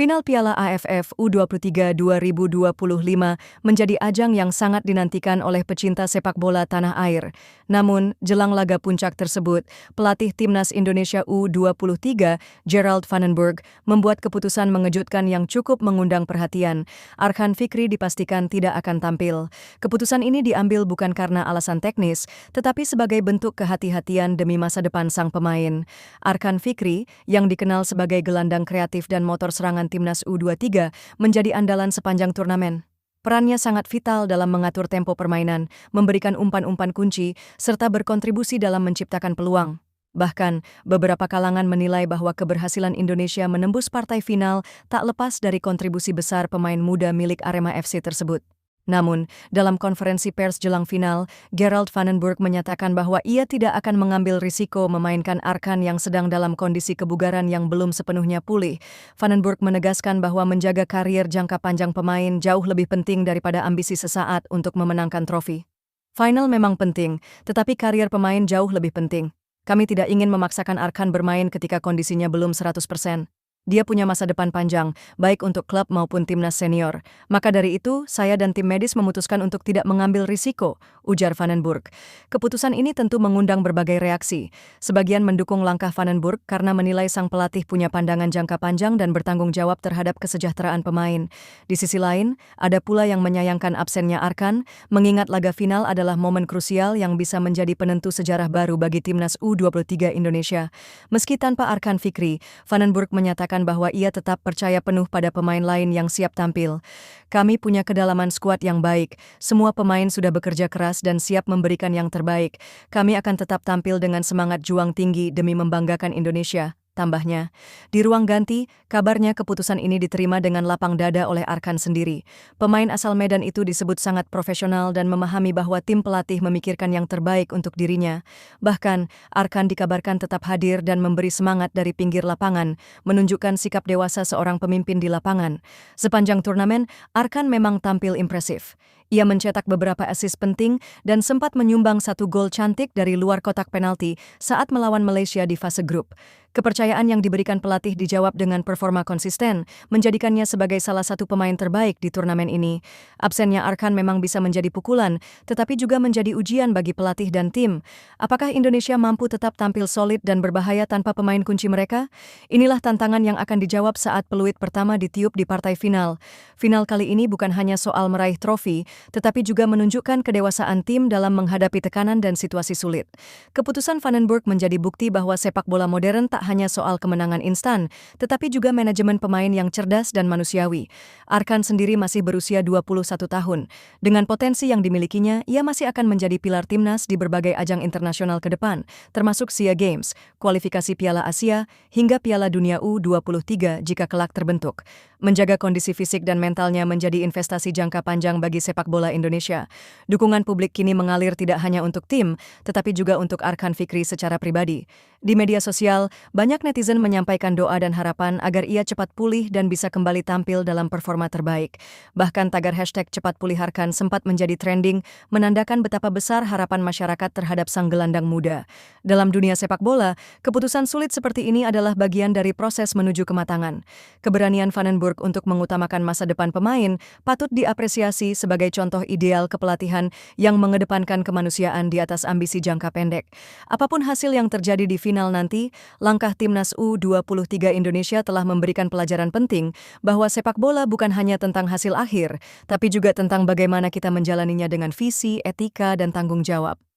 Final Piala AFF U23 2025 menjadi ajang yang sangat dinantikan oleh pecinta sepak bola tanah air. Namun, jelang laga puncak tersebut, pelatih Timnas Indonesia U23, Gerald Vandenberg, membuat keputusan mengejutkan yang cukup mengundang perhatian. Arkan Fikri dipastikan tidak akan tampil. Keputusan ini diambil bukan karena alasan teknis, tetapi sebagai bentuk kehati-hatian demi masa depan sang pemain. Arkan Fikri, yang dikenal sebagai gelandang kreatif dan motor serangan Timnas U23, menjadi andalan sepanjang turnamen. Perannya sangat vital dalam mengatur tempo permainan, memberikan umpan-umpan kunci, serta berkontribusi dalam menciptakan peluang. Bahkan, beberapa kalangan menilai bahwa keberhasilan Indonesia menembus partai final tak lepas dari kontribusi besar pemain muda milik Arema FC tersebut. Namun, dalam konferensi pers jelang final, Gerald Vandenberg menyatakan bahwa ia tidak akan mengambil risiko memainkan Arkan yang sedang dalam kondisi kebugaran yang belum sepenuhnya pulih. Vandenberg menegaskan bahwa menjaga karier jangka panjang pemain jauh lebih penting daripada ambisi sesaat untuk memenangkan trofi. Final memang penting, tetapi karier pemain jauh lebih penting. Kami tidak ingin memaksakan Arkan bermain ketika kondisinya belum 100%. Dia punya masa depan panjang, baik untuk klub maupun timnas senior. Maka dari itu, saya dan tim medis memutuskan untuk tidak mengambil risiko, ujar Vandenberg. Keputusan ini tentu mengundang berbagai reaksi. Sebagian mendukung langkah Vandenberg karena menilai sang pelatih punya pandangan jangka panjang dan bertanggung jawab terhadap kesejahteraan pemain. Di sisi lain, ada pula yang menyayangkan absennya Arkan, mengingat laga final adalah momen krusial yang bisa menjadi penentu sejarah baru bagi timnas U23 Indonesia. Meski tanpa Arkan Fikri, Vandenberg menyatakan bahwa ia tetap percaya penuh pada pemain lain yang siap tampil. Kami punya kedalaman skuad yang baik, semua pemain sudah bekerja keras dan siap memberikan yang terbaik. Kami akan tetap tampil dengan semangat juang tinggi demi membanggakan Indonesia. Tambahnya, di ruang ganti, kabarnya keputusan ini diterima dengan lapang dada oleh Arkan sendiri. Pemain asal Medan itu disebut sangat profesional dan memahami bahwa tim pelatih memikirkan yang terbaik untuk dirinya. Bahkan, Arkan dikabarkan tetap hadir dan memberi semangat dari pinggir lapangan, menunjukkan sikap dewasa seorang pemimpin di lapangan. Sepanjang turnamen, Arkan memang tampil impresif. Ia mencetak beberapa assist penting dan sempat menyumbang satu gol cantik dari luar kotak penalti saat melawan Malaysia di fase grup. Kepercayaan yang diberikan pelatih dijawab dengan performa konsisten, menjadikannya sebagai salah satu pemain terbaik di turnamen ini. Absennya Arkan memang bisa menjadi pukulan, tetapi juga menjadi ujian bagi pelatih dan tim. Apakah Indonesia mampu tetap tampil solid dan berbahaya tanpa pemain kunci mereka? Inilah tantangan yang akan dijawab saat peluit pertama ditiup di partai final. Final kali ini bukan hanya soal meraih trofi, tetapi juga menunjukkan kedewasaan tim dalam menghadapi tekanan dan situasi sulit. Keputusan Vandenberg menjadi bukti bahwa sepak bola modern tak hanya soal kemenangan instan, tetapi juga manajemen pemain yang cerdas dan manusiawi. Arkan sendiri masih berusia 21 tahun. Dengan potensi yang dimilikinya, ia masih akan menjadi pilar timnas di berbagai ajang internasional ke depan, termasuk SEA Games, kualifikasi Piala Asia, hingga Piala Dunia U23 jika kelak terbentuk. Menjaga kondisi fisik dan mentalnya menjadi investasi jangka panjang bagi sepak bola Indonesia. Dukungan publik kini mengalir tidak hanya untuk tim, tetapi juga untuk Arkan Fikri secara pribadi. Di media sosial, banyak netizen menyampaikan doa dan harapan agar ia cepat pulih dan bisa kembali tampil dalam performa terbaik. Bahkan tagar hashtag cepat pulih Arkan sempat menjadi trending, menandakan betapa besar harapan masyarakat terhadap sang gelandang muda. Dalam dunia sepak bola, keputusan sulit seperti ini adalah bagian dari proses menuju kematangan. Keberanian Vandenberg untuk mengutamakan masa depan pemain patut diapresiasi sebagai contoh ideal kepelatihan yang mengedepankan kemanusiaan di atas ambisi jangka pendek. Apapun hasil yang terjadi di final nanti, langkah timnas U23 Indonesia telah memberikan pelajaran penting bahwa sepak bola bukan hanya tentang hasil akhir, tapi juga tentang bagaimana kita menjalaninya dengan visi, etika, dan tanggung jawab.